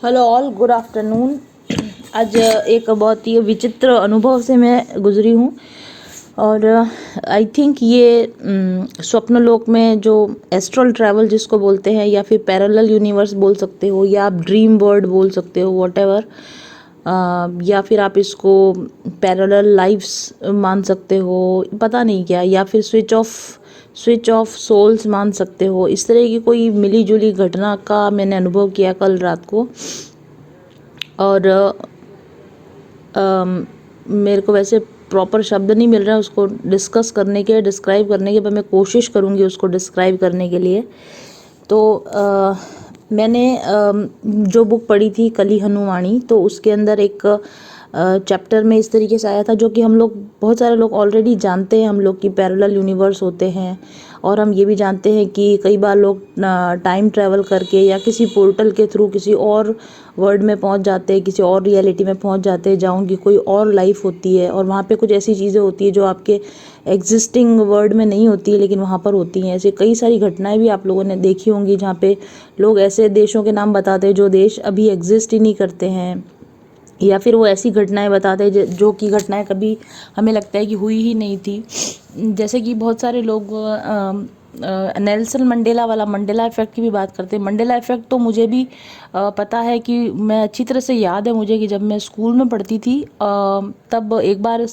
Hello all, good afternoon. आज एक बहुत ही विचित्र अनुभव से मैं गुजरी हूँ और आई थिंक ये स्वप्न लोक में जो एस्ट्रल ट्रैवल जिसको बोलते हैं, या फिर पैरेलल यूनिवर्स बोल सकते हो, या आप ड्रीम वर्ल्ड बोल सकते हो, वॉटेवर, या फिर आप इसको पैरेलल लाइफ्स मान सकते हो, पता नहीं क्या, या फिर स्विच ऑफ सोल्स मान सकते हो। इस तरह की कोई मिली जुली घटना का मैंने अनुभव किया कल रात को। और मेरे को वैसे प्रॉपर शब्द नहीं मिल रहा है उसको डिस्कस करने के, डिस्क्राइब करने के, पर मैं कोशिश करूँगी उसको डिस्क्राइब करने के लिए। तो मैंने जो बुक पढ़ी थी कली हनुमानी, तो उसके अंदर एक चैप्टर में इस तरीके से आया था, जो कि हम लोग बहुत सारे लोग ऑलरेडी जानते हैं, हम लोग की पैरेलल यूनिवर्स होते हैं। और हम ये भी जानते हैं कि कई बार लोग टाइम ट्रैवल करके या किसी पोर्टल के थ्रू किसी और वर्ल्ड में पहुंच जाते हैं, किसी और रियलिटी में पहुंच जाते हैं, जहाँ उनकी कोई और लाइफ होती है और वहाँ पे कुछ ऐसी चीज़ें होती है जो आपके एग्जिस्टिंग वर्ल्ड में नहीं होती है लेकिन वहाँ पर होती हैं। ऐसी कई सारी घटनाएं भी आप लोगों ने देखी होंगी, जहाँ पे लोग ऐसे देशों के नाम बताते हैं जो देश अभी एग्जिस्ट ही नहीं करते हैं, या फिर वो ऐसी घटनाएं बताते हैं जो कि घटनाएं कभी हमें लगता है कि हुई ही नहीं थी। जैसे कि बहुत सारे लोग नेल्सन मंडेला वाला मंडेला इफ़ेक्ट की भी बात करते हैं। मंडेला इफ़ेक्ट तो मुझे भी पता है, कि मैं अच्छी तरह से याद है मुझे कि जब मैं स्कूल में पढ़ती थी तब एक बार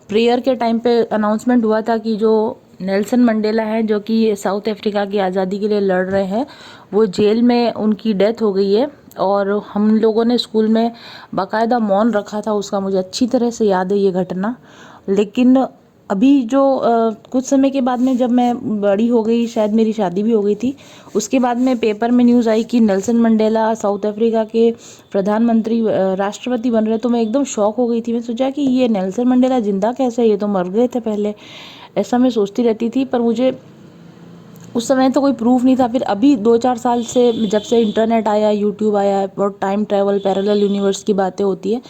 प्रेयर के टाइम पे अनाउंसमेंट हुआ था कि जो नेल्सन मंडेला है, जो कि साउथ अफ्रीका की आज़ादी के लिए लड़ रहे हैं, वो जेल में उनकी डेथ हो गई है। और हम लोगों ने स्कूल में बाकायदा मौन रखा था उसका, मुझे अच्छी तरह से याद है ये घटना। लेकिन अभी जो कुछ समय के बाद में जब मैं बड़ी हो गई, शायद मेरी शादी भी हो गई थी, उसके बाद में पेपर में न्यूज़ आई कि नेल्सन मंडेला साउथ अफ्रीका के प्रधानमंत्री राष्ट्रपति बन रहे। तो मैं एकदम शॉक हो गई थी। मैं सोचा कि ये नेल्सन मंडेला जिंदा कैसे है, ये तो मर गए थे पहले, ऐसा मैं सोचती रहती थी। पर मुझे उस समय तो कोई प्रूफ नहीं था। फिर अभी 2-4 साल से जब से इंटरनेट आया, यूट्यूब आया और टाइम ट्रैवल पैरेलल यूनिवर्स की बातें होती है,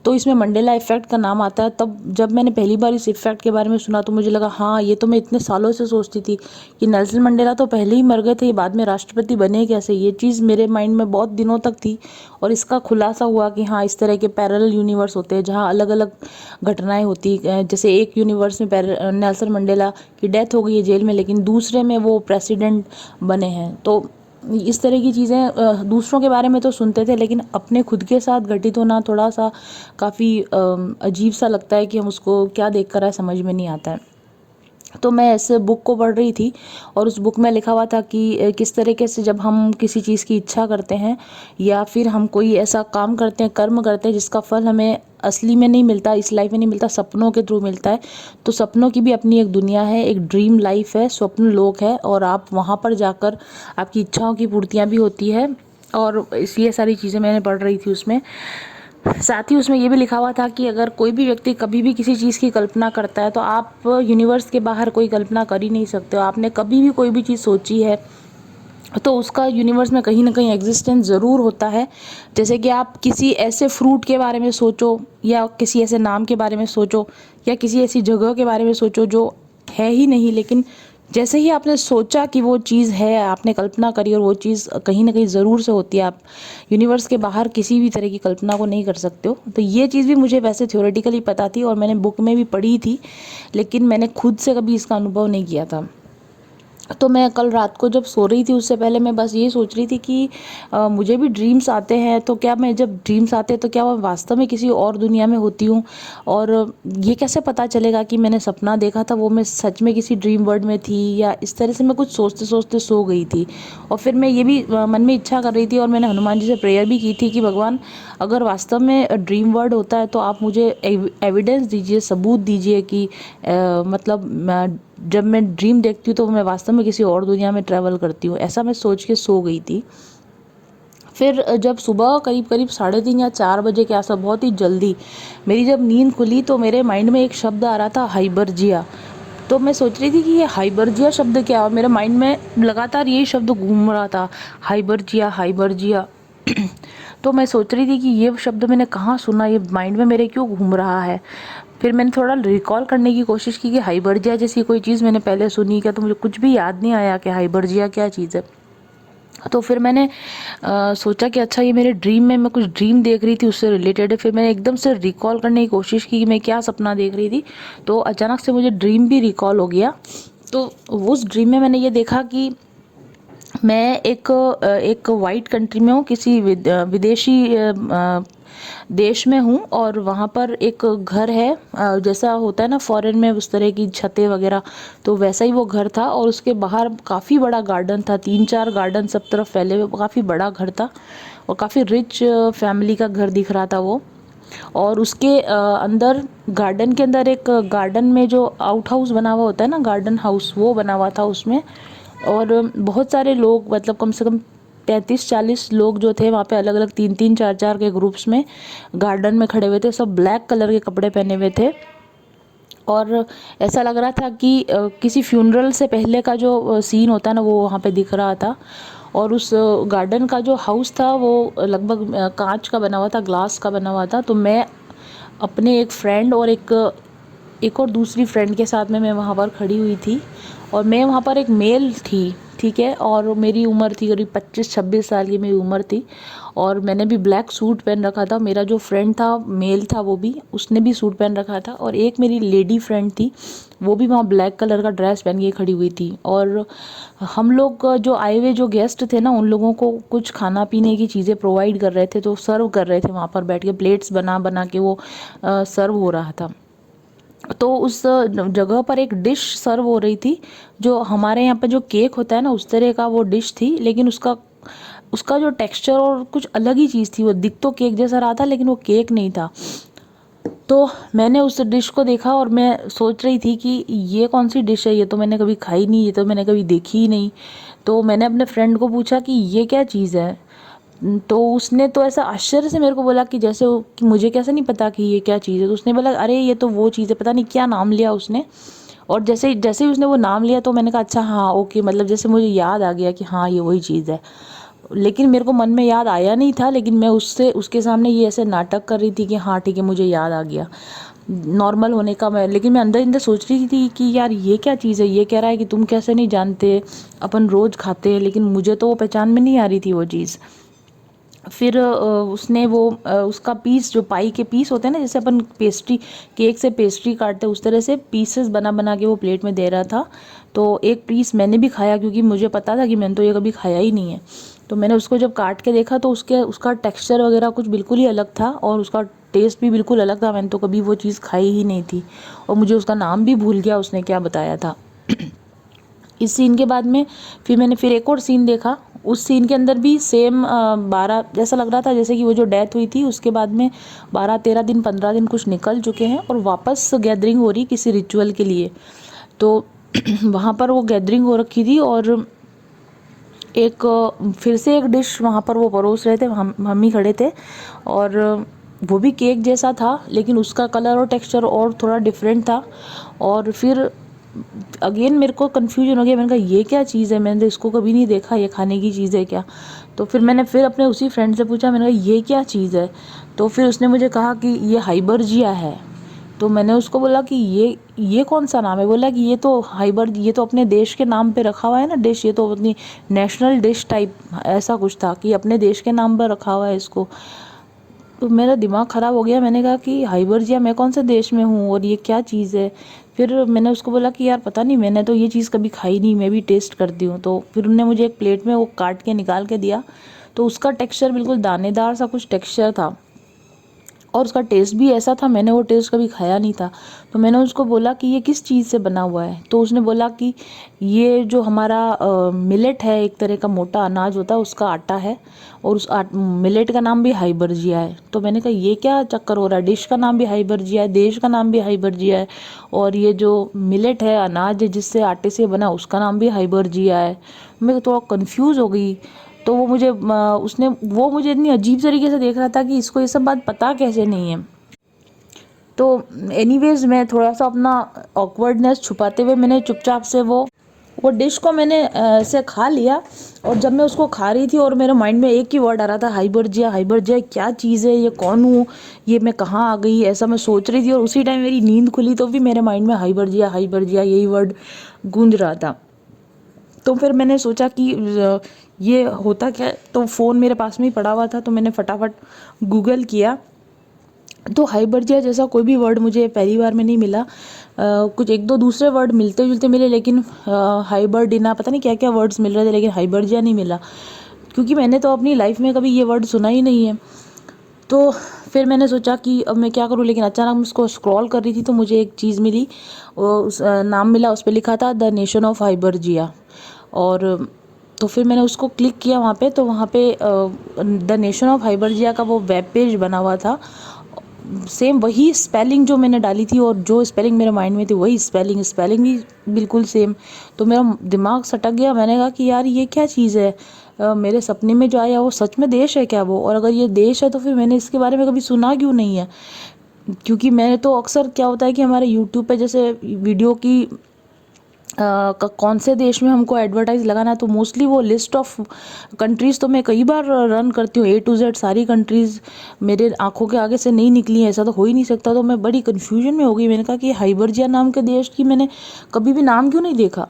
तो इसमें मंडेला इफ़ेक्ट का नाम आता है। तब जब मैंने पहली बार इस इफ़ेक्ट के बारे में सुना तो मुझे लगा, हाँ, ये तो मैं इतने सालों से सोचती थी कि नेल्सन मंडेला तो पहले ही मर गए थे, ये बाद में राष्ट्रपति बने कैसे। ये चीज़ मेरे माइंड में बहुत दिनों तक थी और इसका खुलासा हुआ कि हाँ, इस तरह के पैरेलल यूनिवर्स होते हैं जहाँ अलग अलग घटनाएं होती हैं। जैसे एक यूनिवर्स में नेल्सन मंडेला की डेथ हो गई है जेल में, लेकिन दूसरे में वो प्रेसिडेंट बने हैं। तो इस तरह की चीज़ें दूसरों के बारे में तो सुनते थे, लेकिन अपने खुद के साथ घटित होना थोड़ा सा काफ़ी अजीब सा लगता है कि हम उसको क्या देख कर आए, समझ में नहीं आता है। तो मैं ऐसे बुक को पढ़ रही थी और उस बुक में लिखा हुआ था कि किस तरीके से जब हम किसी चीज़ की इच्छा करते हैं या फिर हम कोई ऐसा काम करते हैं, कर्म करते हैं जिसका फल हमें असली में नहीं मिलता, इस लाइफ में नहीं मिलता, सपनों के थ्रू मिलता है। तो सपनों की भी अपनी एक दुनिया है, एक ड्रीम लाइफ है, स्वप्न लोक है, और आप वहाँ पर जाकर आपकी इच्छाओं की पूर्तियाँ भी होती है। और ये सारी चीज़ें मैंने पढ़ रही थी उसमें। साथ ही उसमें ये भी लिखा हुआ था कि अगर कोई भी व्यक्ति कभी भी किसी चीज़ की कल्पना करता है तो आप यूनिवर्स के बाहर कोई कल्पना कर ही नहीं सकते हो। आपने कभी भी कोई भी चीज़ सोची है तो उसका यूनिवर्स में कहीं ना कहीं एग्जिस्टेंस ज़रूर होता है। जैसे कि आप किसी ऐसे फ्रूट के बारे में सोचो, या किसी ऐसे नाम के बारे में सोचो, या किसी ऐसी जगह के बारे में सोचो जो है ही नहीं, लेकिन जैसे ही आपने सोचा कि वो चीज़ है, आपने कल्पना करी और वो चीज़ कहीं ना कहीं ज़रूर से होती है। आप यूनिवर्स के बाहर किसी भी तरह की कल्पना को नहीं कर सकते हो। तो ये चीज़ भी मुझे वैसे थ्योरेटिकली पता थी और मैंने बुक में भी पढ़ी थी, लेकिन मैंने खुद से कभी इसका अनुभव नहीं किया था। तो मैं कल रात को जब सो रही थी उससे पहले मैं बस ये सोच रही थी कि मुझे भी ड्रीम्स आते हैं, तो क्या मैं जब ड्रीम्स आते हैं तो क्या मैं वास्तव में किसी और दुनिया में होती हूँ, और ये कैसे पता चलेगा कि मैंने सपना देखा था वो मैं सच में किसी ड्रीम वर्ल्ड में थी। या इस तरह से मैं कुछ सोचते सोचते सो गई थी। और फिर मैं ये भी मन में इच्छा कर रही थी और मैंने हनुमान जी से प्रेयर भी की थी कि भगवान, अगर वास्तव में ड्रीम वर्ल्ड होता है तो आप मुझे एविडेंस दीजिए, सबूत दीजिए कि मतलब जब मैं ड्रीम देखती हूँ तो मैं वास्तव में किसी और दुनिया में ट्रैवल करती हूँ। ऐसा मैं सोच के सो गई थी। फिर जब सुबह करीब करीब 3:30 या 4 बजे के आसपास, बहुत ही जल्दी मेरी जब नींद खुली, तो मेरे माइंड में एक शब्द आ रहा था, हाइबरजिया। तो मैं सोच रही थी कि ये हाइबरजिया शब्द क्या है, मेरे माइंड में लगातार यही शब्द घूम रहा था, हाइबरजिया हाइबरजिया। तो मैं सोच रही थी कि ये शब्द मैंने कहाँ सुना, ये माइंड में मेरे क्यों घूम रहा है। फिर मैंने थोड़ा रिकॉल करने की कोशिश की कि हाइबरजिया जैसी कोई चीज़ मैंने पहले सुनी क्या, तो मुझे कुछ भी याद नहीं आया कि हाइबरजिया क्या चीज़ है। तो फिर मैंने सोचा कि अच्छा ये मेरे ड्रीम में मैं कुछ ड्रीम देख रही थी उससे रिलेटेड है। फिर मैंने एकदम से रिकॉल करने की कोशिश की कि मैं क्या सपना देख रही थी। तो अचानक से मुझे ड्रीम भी रिकॉल हो गया। तो उस ड्रीम में मैंने ये देखा कि मैं एक वाइट कंट्री में हूँ, किसी विदेशी देश में हूँ, और वहाँ पर एक घर है, जैसा होता है ना फॉरेन में उस तरह की छतें वगैरह, तो वैसा ही वो घर था। और उसके बाहर काफ़ी बड़ा गार्डन था, 3-4 गार्डन सब तरफ फैले हुए, काफ़ी बड़ा घर था और काफ़ी रिच फैमिली का घर दिख रहा था वो। और उसके अंदर, गार्डन के अंदर, एक गार्डन में जो आउट हाउस बना हुआ होता है ना, गार्डन हाउस, वो बना हुआ था उसमें। और बहुत सारे लोग, मतलब कम से कम 35-40 लोग जो थे वहाँ पे, अलग अलग 3-3 4-4 के ग्रुप्स में गार्डन में खड़े हुए थे। सब ब्लैक कलर के कपड़े पहने हुए थे और ऐसा लग रहा था कि किसी फ्यूनरल से पहले का जो सीन होता है ना, वो वहाँ पे दिख रहा था। और उस गार्डन का जो हाउस था वो लगभग कांच का बना हुआ था, ग्लास का बना हुआ था। तो मैं अपने एक फ्रेंड और एक और दूसरी फ्रेंड के साथ में मैं वहाँ पर खड़ी हुई थी। और मैं वहाँ पर एक मेल थी, ठीक है, और मेरी उम्र थी करीब 25-26 साल की मेरी उम्र थी। और मैंने भी ब्लैक सूट पहन रखा था। मेरा जो फ्रेंड था, मेल था, वो भी, उसने भी सूट पहन रखा था। और एक मेरी लेडी फ्रेंड थी, वो भी वहाँ ब्लैक कलर का ड्रेस पहन के खड़ी हुई थी। और हम लोग जो आए हुए जो गेस्ट थे ना, उन लोगों को कुछ खाना पीने की चीज़ें प्रोवाइड कर रहे थे, तो सर्व कर रहे थे वहाँ पर बैठ के, प्लेट्स बना बना के वो सर्व हो रहा था। तो उस जगह पर एक डिश सर्व हो रही थी, जो हमारे यहाँ पे जो केक होता है ना, उस तरह का वो डिश थी। लेकिन उसका उसका जो टेक्सचर और कुछ अलग ही चीज़ थी। वो दिख तो केक जैसा रहा था, लेकिन वो केक नहीं था। तो मैंने उस डिश को देखा और मैं सोच रही थी कि ये कौन सी डिश है, ये तो मैंने कभी खाई नहीं, ये तो मैंने कभी देखी ही नहीं। तो मैंने अपने फ्रेंड को पूछा कि ये क्या चीज़ है। तो उसने तो ऐसा आश्चर्य से मेरे को बोला कि जैसे कि मुझे कैसे नहीं पता कि ये क्या चीज़ है। तो उसने बोला, अरे ये तो वो चीज़ है, पता नहीं क्या नाम लिया उसने। और जैसे जैसे ही उसने वो नाम लिया, तो मैंने कहा अच्छा हाँ ओके, मतलब जैसे मुझे याद आ गया कि हाँ ये वही चीज़ है। लेकिन मेरे को मन में याद आया नहीं था, लेकिन मैं उससे उसके सामने ये ऐसे नाटक कर रही थी कि हाँ ठीक है, मुझे याद आ गया, नॉर्मल होने का। लेकिन मैं अंदर अंदर सोच रही थी कि यार ये क्या चीज़ है। ये कह रहा है कि तुम कैसे नहीं जानते, अपन रोज़ खाते हैं, लेकिन मुझे तो वो पहचान में नहीं आ रही थी वो चीज़। फिर उसने वो उसका पीस, जो पाई के पीस होते हैं ना, जैसे अपन पेस्ट्री, केक से पेस्ट्री काटते हैं, उस तरह से पीसेस बना बना के वो प्लेट में दे रहा था। तो एक पीस मैंने भी खाया, क्योंकि मुझे पता था कि मैंने तो ये कभी खाया ही नहीं है। तो मैंने उसको जब काट के देखा, तो उसका टेक्सचर वगैरह कुछ बिल्कुल ही अलग था, और उसका टेस्ट भी बिल्कुल अलग था। मैंने तो कभी वो चीज़ खाई ही नहीं थी, और मुझे उसका नाम भी भूल गया उसने क्या बताया था। इस सीन के बाद में फिर एक और सीन देखा। उस सीन के अंदर भी सेम 12, जैसा लग रहा था जैसे कि वो जो डेथ हुई थी उसके बाद में 12-13 दिन, 15 दिन कुछ निकल चुके हैं, और वापस गैदरिंग हो रही किसी रिचुअल के लिए। तो वहाँ पर वो गैदरिंग हो रखी थी, और एक फिर से एक डिश वहाँ पर वो परोस रहे थे, हम ही खड़े थे। और वो भी केक जैसा था, लेकिन उसका कलर और टेक्सचर और थोड़ा डिफरेंट था। और फिर अगेन मेरे को कन्फ्यूजन हो गया। मैंने कहा ये क्या चीज़ है, मैंने तो इसको कभी नहीं देखा, ये खाने की चीज़ है क्या। तो फिर मैंने फिर अपने उसी फ्रेंड से पूछा, मैंने कहा ये क्या चीज़ है। तो फिर उसने मुझे कहा कि ये हाइबरजिया है। तो मैंने उसको बोला कि ये कौन सा नाम है। बोला कि ये तो अपने देश के नाम पे रखा हुआ है ना डिश, ये तो अपनी नेशनल डिश टाइप ऐसा कुछ था, कि अपने देश के नाम पर रखा हुआ है इसको। तो मेरा दिमाग ख़राब हो गया। मैंने कहा कि हाइबरजिया, मैं कौन से देश में हूँ और ये क्या चीज़ है। फिर मैंने उसको बोला कि यार पता नहीं, मैंने तो ये चीज़ कभी खाई नहीं, मैं भी टेस्ट करती हूँ। तो फिर उन्होंने मुझे एक प्लेट में वो काट के निकाल के दिया। तो उसका टेक्सचर बिल्कुल दानेदार सा कुछ टेक्सचर था, और उसका टेस्ट भी ऐसा था, मैंने वो टेस्ट कभी खाया नहीं था। तो मैंने उसको बोला कि ये किस चीज़ से बना हुआ है। तो उसने बोला कि ये जो हमारा मिलेट है, एक तरह का मोटा अनाज होता है, उसका आटा है, और उस मिलेट का नाम भी हाइबरजिया है। तो मैंने कहा ये क्या चक्कर हो रहा है, डिश का नाम भी हाइबरजिया है, देश का नाम भी हाइबरजिया है, और ये जो मिलेट है, अनाज है जिससे आटे से बना, उसका नाम भी हाइबरजिया है। मैं थोड़ा कन्फ्यूज़ हो गई। तो वो मुझे इतनी अजीब तरीके से देख रहा था कि इसको ये सब बात पता कैसे नहीं है। तो एनीवेज, मैं थोड़ा सा अपना ऑकवर्डनेस छुपाते हुए मैंने चुपचाप से वो डिश को मैंने ऐसे खा लिया। और जब मैं उसको खा रही थी, और मेरे माइंड में एक ही वर्ड आ रहा था, हाइबरजिया। हाइबरजिया क्या चीज़ है, ये कौन हूँ, ये मैं कहाँ आ गई, ऐसा मैं सोच रही थी। और उसी टाइम मेरी नींद खुली, तो भी मेरे माइंड में हाइबरजिया हाइबरजिया यही वर्ड गूंज रहा था। तो फिर मैंने सोचा कि ये होता क्या है, तो फ़ोन मेरे पास में ही पड़ा हुआ था, तो मैंने फटाफट गूगल किया। तो हाइबरजिया जैसा कोई भी वर्ड मुझे पहली बार में नहीं मिला। कुछ एक दो दूसरे वर्ड मिलते जुलते मिले, लेकिन हाइबरडिना पता नहीं क्या क्या वर्ड्स मिल रहे थे, लेकिन हाइबरजिया नहीं मिला, क्योंकि मैंने तो अपनी लाइफ में कभी ये वर्ड सुना ही नहीं है। तो फिर मैंने सोचा कि अब मैं क्या करूँ, लेकिन अचानक मैं उसको स्क्रॉल कर रही थी तो मुझे एक चीज़ मिली, नाम मिला, उस पर लिखा था द नेशन ऑफ हाइबरजिया। और तो फिर मैंने उसको क्लिक किया वहाँ पे, तो वहाँ पे द नेशन ऑफ हाइबरजिया का वो वेब पेज बना हुआ था। सेम वही स्पेलिंग जो मैंने डाली थी और जो स्पेलिंग मेरे माइंड में थी वही स्पेलिंग भी बिल्कुल सेम। तो मेरा दिमाग सटक गया, मैंने कहा कि यार ये क्या चीज़ है, मेरे सपने में जो आया वो सच में देश है क्या वो, और अगर ये देश है तो फिर मैंने इसके बारे में कभी सुना क्यों नहीं है। क्योंकि मैंने तो अक्सर क्या होता है कि हमारे यूट्यूब पे जैसे वीडियो की कौन से देश में हमको एडवर्टाइज लगाना है, तो मोस्टली वो लिस्ट ऑफ कंट्रीज़ तो मैं कई बार रन करती हूँ, A to Z सारी कंट्रीज़ मेरे आंखों के आगे से नहीं निकली हैं, ऐसा तो हो ही नहीं सकता। तो मैं बड़ी कन्फ्यूजन में हो गई, मैंने कहा कि हाइबरजिया नाम के देश की मैंने कभी भी नाम क्यों नहीं देखा।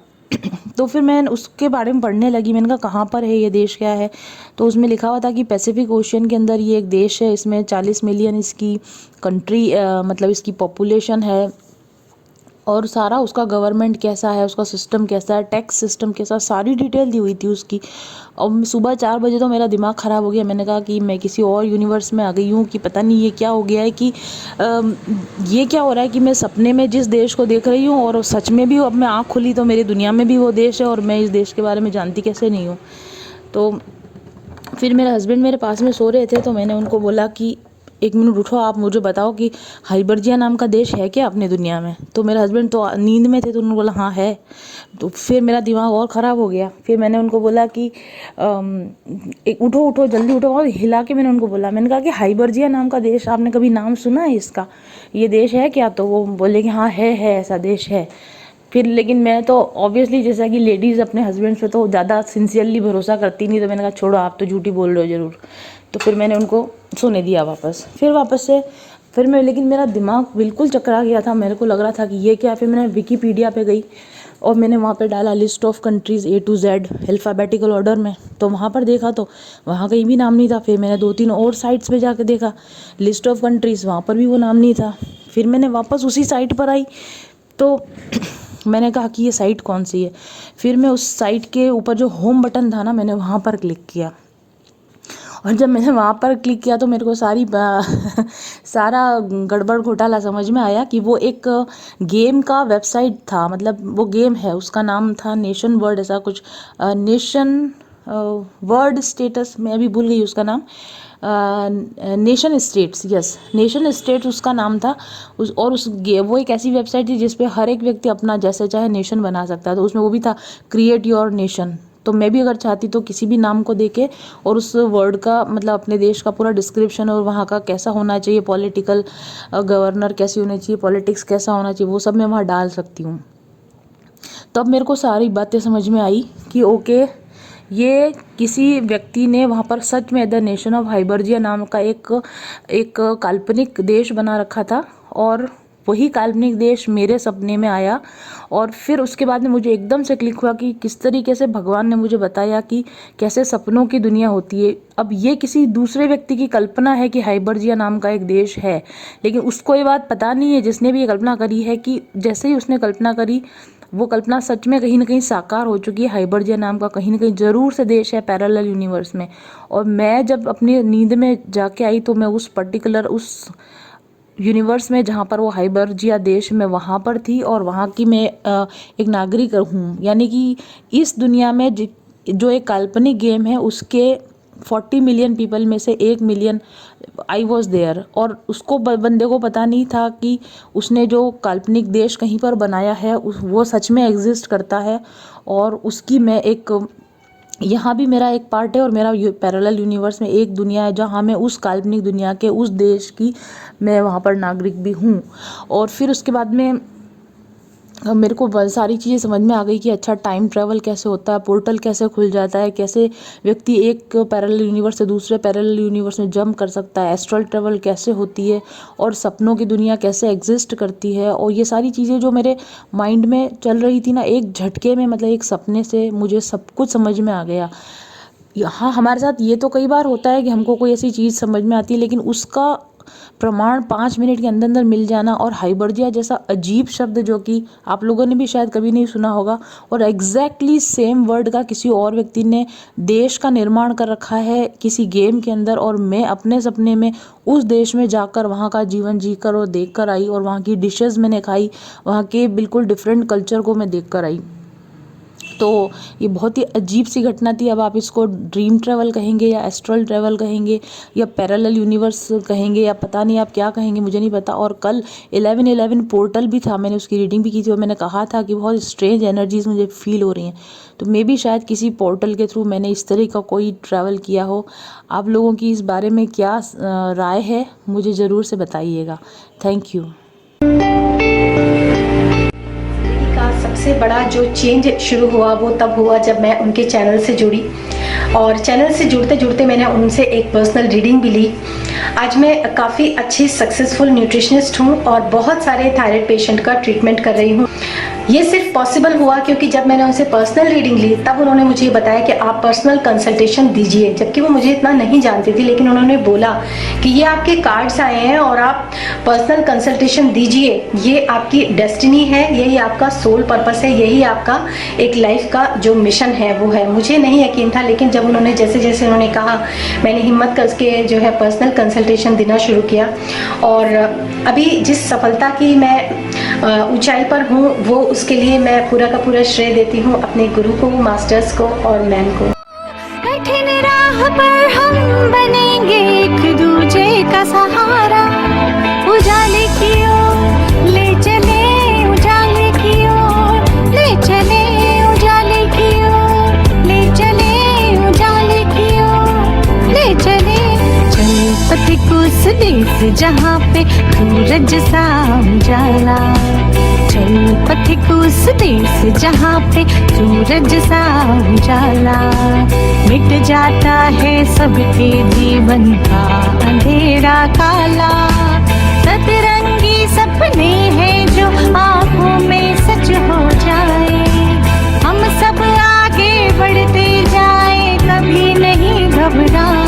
तो फिर मैं उसके बारे में पढ़ने लगी, मैंने कहा कहाँ पर है ये देश, क्या है। तो उसमें लिखा हुआ था कि पैसिफिक ओशियन के अंदर ये एक देश है, इसमें 40 मिलियन इसकी कंट्री मतलब इसकी पॉपुलेशन है, और सारा उसका गवर्नमेंट कैसा है, उसका सिस्टम कैसा है, टैक्स सिस्टम कैसा, सारी डिटेल दी हुई थी उसकी। और सुबह 4 बजे तो मेरा दिमाग ख़राब हो गया, मैंने कहा कि मैं किसी और यूनिवर्स में आ गई हूँ, कि पता नहीं ये क्या हो गया है, कि ये क्या हो रहा है कि मैं सपने में जिस देश को देख रही हूँ और सच में भी अब मैं आँख खुली तो मेरी दुनिया में भी वो देश है, और मैं इस देश के बारे में जानती कैसे नहीं हूँ। तो फिर मेरे हस्बैंड मेरे पास में सो रहे थे, तो मैंने उनको बोला कि 1 मिनट उठो, आप मुझे बताओ कि हाइबरजिया नाम का देश है क्या अपने दुनिया में। तो मेरे हस्बैंड तो नींद में थे, तो उन्होंने बोला हाँ है। तो फिर मेरा दिमाग और ख़राब हो गया। फिर मैंने उनको बोला कि एक उठो उठो जल्दी उठो, और हिला के मैंने उनको बोला, मैंने कहा कि हाइबरजिया नाम का देश आपने कभी नाम सुना है इसका, ये देश है क्या। तो वो बोले कि हाँ है ऐसा देश है। फिर लेकिन मैं तो ऑब्वियसली जैसा कि लेडीज़ अपने हस्बैंड पे तो ज़्यादा सिंसियरली भरोसा करती नहीं, तो मैंने कहा छोड़ो आप तो झूठी बोल रहे हो ज़रूर। तो फिर मैंने उनको सोने दिया वापस। फिर वापस से फिर मैं, लेकिन मेरा दिमाग बिल्कुल चकरा गया था, मेरे को लग रहा था कि ये क्या। फिर मैंने विकीपीडिया पे गई और मैंने वहाँ पे डाला list of countries A to Z alphabetical order में। तो वहाँ पर देखा तो वहाँ कहीं भी नाम नहीं था। फिर मैंने 2-3 और साइट्स पे जाके देखा लिस्ट ऑफ कंट्रीज़, वहाँ पर भी वो नाम नहीं था। फिर मैंने वापस उसी साइट पर आई, तो मैंने कहा कि ये साइट कौन सी है। फिर मैं उस साइट के ऊपर जो होम बटन था ना, मैंने वहाँ पर क्लिक किया, और जब मैंने वहाँ पर क्लिक किया तो मेरे को सारा गड़बड़ घोटाला समझ में आया कि वो एक गेम का वेबसाइट था, मतलब वो गेम है, उसका नाम था नेशन वर्ड, ऐसा कुछ नेशन वर्ड स्टेटस, मैं अभी भूल गई उसका नाम, nation states, yes nation states उसका नाम था। वो एक ऐसी वेबसाइट थी जिस पे हर एक व्यक्ति अपना जैसे चाहे नेशन बना सकता है। तो उसमें वो भी था क्रिएट योर नेशन। तो मैं भी अगर चाहती तो किसी भी नाम को देके और उस वर्ड का मतलब अपने देश का पूरा डिस्क्रिप्शन और वहाँ का कैसा होना चाहिए, पॉलिटिकल गवर्नर कैसी होनी चाहिए, पॉलिटिक्स कैसा होना चाहिए, वो सब मैं वहाँ डाल सकती हूँ। तब मेरे को सारी बातें समझ में आई कि ओके, ये किसी व्यक्ति ने वहाँ पर सच में द नेशन ऑफ हाइबरजिया नाम का एक काल्पनिक देश बना रखा था, और वही काल्पनिक देश मेरे सपने में आया। और फिर उसके बाद में मुझे एकदम से क्लिक हुआ कि किस तरीके से भगवान ने मुझे बताया कि कैसे सपनों की दुनिया होती है। अब ये किसी दूसरे व्यक्ति की कल्पना है कि हाइबरजिया नाम का एक देश है, लेकिन उसको ये बात पता नहीं है जिसने भी ये कल्पना करी है कि जैसे ही उसने कल्पना करी वो कल्पना सच में कहीं ना कहीं साकार हो चुकी है। हाइबरजिया नाम का कहीं ना कहीं ज़रूर से देश है पैरेलल यूनिवर्स में। और मैं जब अपनी नींद में जाके आई तो मैं उस पर्टिकुलर उस यूनिवर्स में जहाँ पर वो हाइबरजिया देश में वहाँ पर थी, और वहाँ की मैं एक नागरिक हूँ। यानी कि इस दुनिया में जो एक काल्पनिक गेम है उसके 40 मिलियन पीपल में से 1 मिलियन आई वॉज देयर, और उसको बंदे को पता नहीं था कि उसने जो काल्पनिक देश कहीं पर बनाया है वो सच में एग्जिस्ट करता है, और उसकी मैं एक यहाँ भी मेरा एक पार्ट है, और मेरा पैरेलल यूनिवर्स में एक दुनिया है जहाँ मैं उस काल्पनिक दुनिया के उस देश की मैं वहाँ पर नागरिक भी हूँ। और फिर उसके बाद में मेरे को बहुत सारी चीज़ें समझ में आ गई कि अच्छा टाइम ट्रैवल कैसे होता है, पोर्टल कैसे खुल जाता है, कैसे व्यक्ति एक पैरेलल यूनिवर्स से दूसरे पैरेलल यूनिवर्स में जंप कर सकता है, एस्ट्रल ट्रैवल कैसे होती है, और सपनों की दुनिया कैसे एग्जिस्ट करती है। और ये सारी चीज़ें जो मेरे माइंड में चल रही थी ना, एक झटके में मतलब एक सपने से मुझे सब कुछ समझ में आ गया। हाँ, हमारे साथ ये तो कई बार होता है कि हमको कोई ऐसी चीज़ समझ में आती है, लेकिन उसका प्रमाण 5 मिनट के अंदर अंदर मिल जाना, और हाइबरजिया जैसा अजीब शब्द जो कि आप लोगों ने भी शायद कभी नहीं सुना होगा, और एग्जैक्टली सेम वर्ड का किसी और व्यक्ति ने देश का निर्माण कर रखा है किसी गेम के अंदर, और मैं अपने सपने में उस देश में जाकर वहाँ का जीवन जीकर और देख कर आई, और वहाँ की डिशेज़ मैंने खाई, वहाँ के बिल्कुल डिफरेंट कल्चर को मैं देख कर आई। तो ये बहुत ही अजीब सी घटना थी। अब आप इसको ड्रीम ट्रैवल कहेंगे या एस्ट्रल ट्रैवल कहेंगे या पैरेलल यूनिवर्स कहेंगे या पता नहीं आप क्या कहेंगे, मुझे नहीं पता। और कल 11/11 पोर्टल भी था, मैंने उसकी रीडिंग भी की थी, और मैंने कहा था कि बहुत स्ट्रेंज एनर्जीज़ मुझे फील हो रही हैं। तो मे बी शायद किसी पोर्टल के थ्रू मैंने इस तरह का कोई ट्रैवल किया हो। आप लोगों की इस बारे में क्या राय है, मुझे ज़रूर से बताइएगा। Thank you. का सबसे बड़ा जो चेंज शुरू हुआ वो तब हुआ जब मैं उनके चैनल से जुड़ी, और चैनल से जुड़ते जुड़ते मैंने उनसे एक पर्सनल रीडिंग भी ली। आज मैं काफ़ी अच्छी सक्सेसफुल न्यूट्रिशनिस्ट हूँ और बहुत सारे थायराइड पेशेंट का ट्रीटमेंट कर रही हूँ। ये सिर्फ पॉसिबल हुआ क्योंकि जब मैंने उनसे पर्सनल रीडिंग ली तब उन्होंने मुझे ये बताया कि आप पर्सनल कंसल्टेशन दीजिए, जबकि वो मुझे इतना नहीं जानती थी, लेकिन उन्होंने बोला कि ये आपके कार्ड्स आए हैं और आप पर्सनल कंसल्टेशन दीजिए, ये आपकी डेस्टिनी है, यही आपका सोल पर्पस है, यही आपका एक लाइफ का जो मिशन है वो है। मुझे नहीं यकीन था, लेकिन जब उन्होंने जैसे जैसे उन्होंने कहा, मैंने हिम्मत करके जो है पर्सनल कंसल्टेशन देना शुरू किया, और अभी जिस सफलता की मैं ऊंचाई पर हूँ वो उसके लिए मैं पूरा का पूरा श्रेय देती हूँ अपने गुरु को, मास्टर्स को और मैम को। कठिन राह पर हम बनेंगे एक दूजे का सहारा, उजाले की ओर ले चले, उजाले की ओर ले चले, उजाले की ओर ले चले, उजाले की ओर ले चले। चल पथिक उस देश जहाँ पे सूरज सा उजाला, चल पथिक उस देश जहाँ पे सूरज सा उजाला, मिट जाता है सबके जीवन का अंधेरा काला। सतरंगी सपने हैं जो आँखों में सच हो जाए, हम सब आगे बढ़ते जाए, कभी नहीं घबराए।